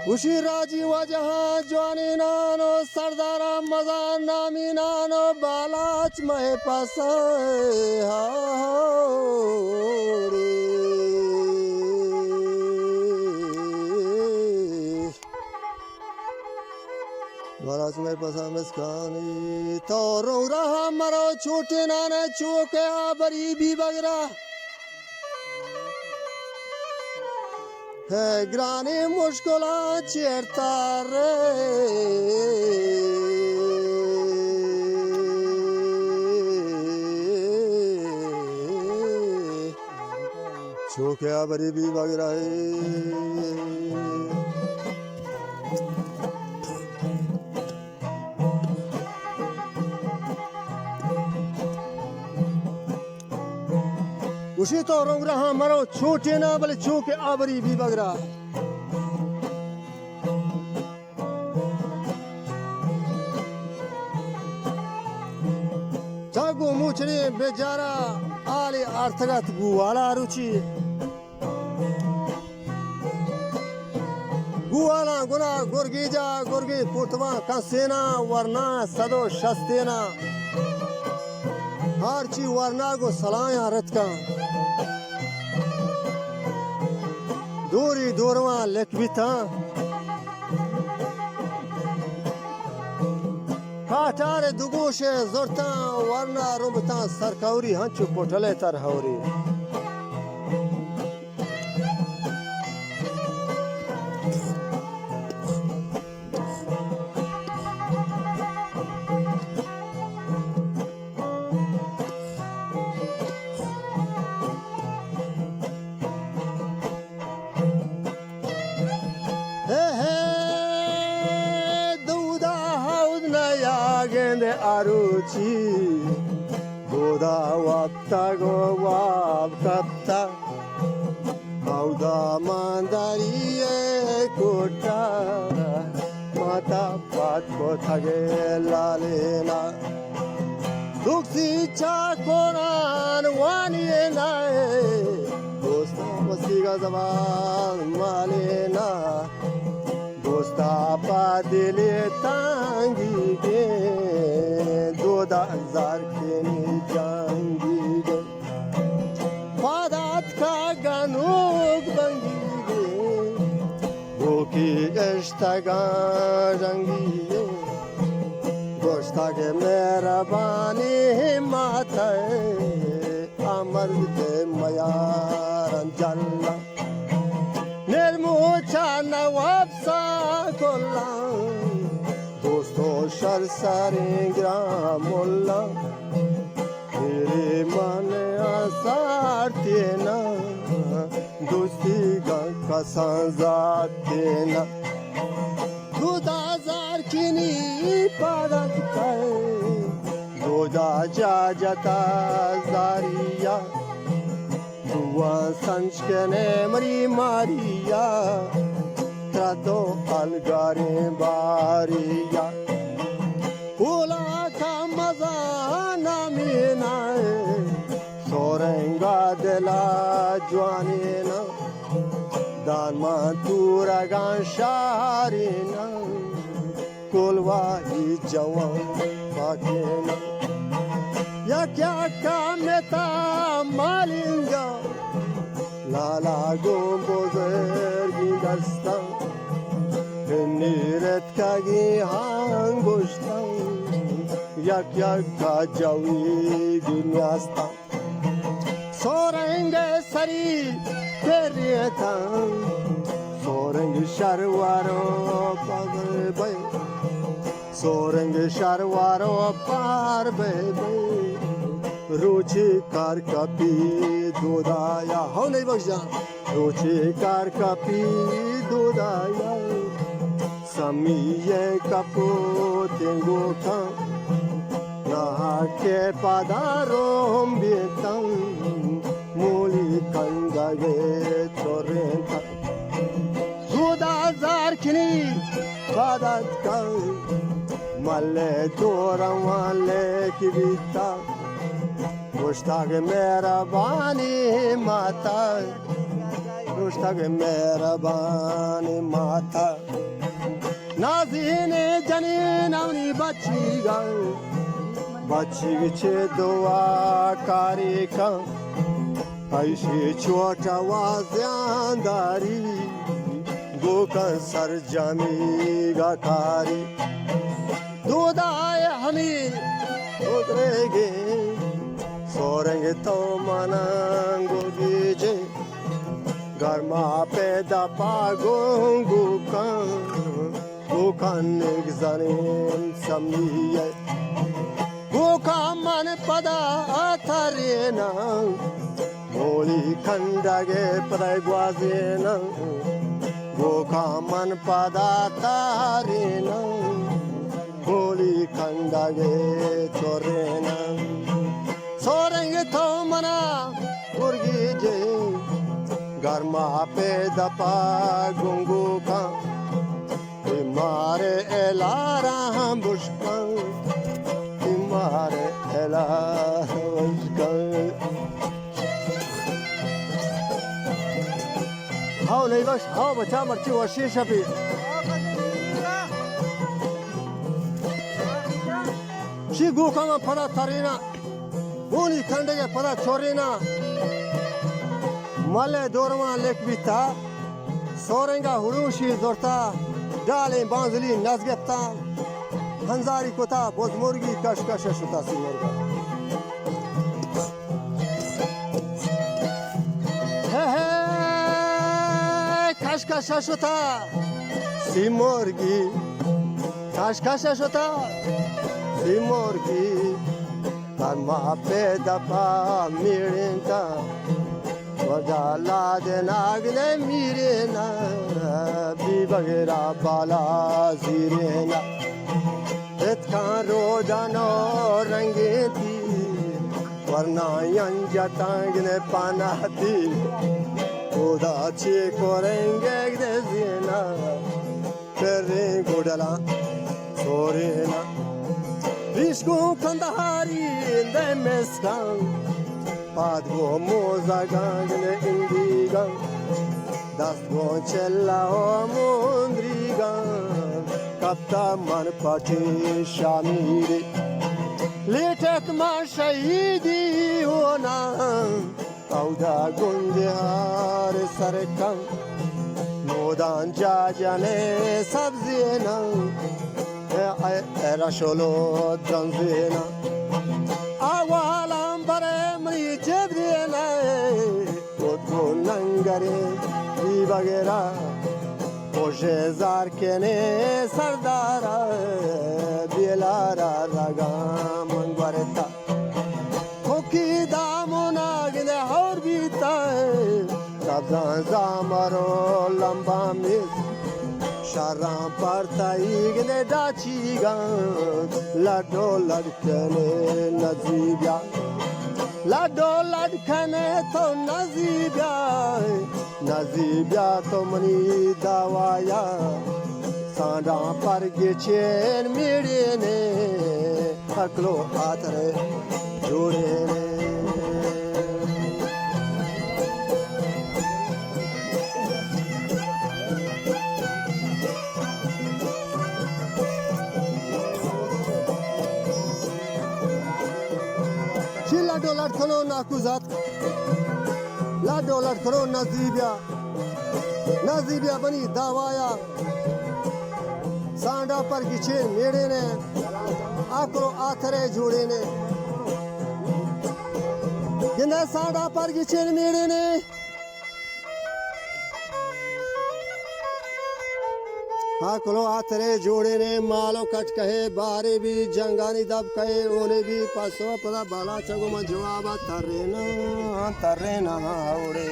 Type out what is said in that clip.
खुशी राजी वजहाँ जवानी नानो सरदारा मजा नामी नानो बालाच महे पसाए हारे बालाच महे पसा मिसकानी तो रो रहा मरो छोटे नाने चौके आबरी भी बगरा है ग्रानी मुश्किला चेरता रे चौकिया बरी भी वगैरह उसी तो रंग रहा मरो छोटे ना बले चौके आबरी भी बगरा जागो मुचरे बेचारा आले अर्थगत गुवाला रुचि गुवाला गुना गुरगीजा गुरगी पुतवा कंसेना वरना सदो शस्तेना हर चीज वरना को सलाया रथ का दूरी दूरवा लेखविता काटारे दुगोशे जोरता वरना रुबता सरकौरी हंचु पोटले तरहौरी aruci goda wapta go wapta auda mandariye kota mata pat ko thage lalena duksi cha koran waniye nae dosta wasiga zaman malena dosta pa dile tangi ge doda zarkeni jangi ge padat ka ganug bangi ge boki eshtaga jangi ge dosta ge mehrabani mata amar de mayaran jalla Nermucha nawab sa kolla dosto shar sare gramolla mere man asar tena dosti ga kasazat tena dudazar kini padat kai doda jajata zariya Tua sanchkene mari Maria Trato algare baria Pula kamazana minae Sorenga de la juanina Dan matura gansharina Kulwa hi jawan pakena Ya kya kameta malinga Lala gombozer gindastan Niret kagi hangustan Yak ka jawi dunyastan Sorenge sari terietan Sorenge sharwaro parbay Sorenge sharwaro parbay Ruchi kar kapi dodaya Ho nahi bakjan Ruchi kar kapi dodaya Samiye kapo tengo kan Naha ke padarom bietan Muli kangage torrenta Lakini badat ka malle doramale kivita Mushtaq mehrabani mata Mushtaq mehrabani mata Nazine janin amni bachiga Bachig che dua karika Aishe chota wazyandari Gokan sarjami gakari Dudaye hami udrege Sorenge to manango gije Garma peda pagongu kan Gokan egzanim samiye Gokan man pada atharena Moli khandage pragwazena Gokaman padatarena Moli khandage chorena Sorenge thomana urgije Garma peda pagunguka Imare elara bushkan Imare elara bushkan How neighbors, how much you are shishapi? She go come and para tarina, Boni Kandega para chorina, Male Dorma Lake Vita, Sorenga Hurushi Zorta, Dale Banzali Nazgeta, Hanzari Kota, Bosmurgi Kashkasha Shuta Simurga. Kashkasha shota simorgi Kashkasha shota simorgi Karma peda pa mirinta Vajala de nagne mirena Bibagera bala zirena Etkan rodano rangeti Varna yanjatangne panati Oda che korenge gdezina Perre godala sorena Rishko kandahari de meskan Padgo mozagangne indigan Dasgo chella o mundrigan Kapta man pati shamiri Letek ma shahidi ona Auda gundihar sarkan Modan jajane sabzina Era sholo danzina Awalam baremri jebrina Kutku nangare Vibagera Oje zarkene sardara Bielara raga mangvareta Koki damona gine horbita Sabzan zamaro lamba mis Sharam partai gine dachigan Lado ladkane nazibya Lado ladkane to nazibya Nazibya to mani dawaya Sanda pargechen mirene Aklo atare jodene $1 kilo nakuzat $1 kilo nazibya bani davaya सांडा पर गिछे मेड़े ने आकरो आथरे जोड़े ने गिने सांडा पर गिछे मेड़े ने आकरो आथरे जोड़े ने मालो कट कहे बारे भी जंगानी दब कहे ओने भी पासो पदा बाला चगो में जवाब तरे ना उड़े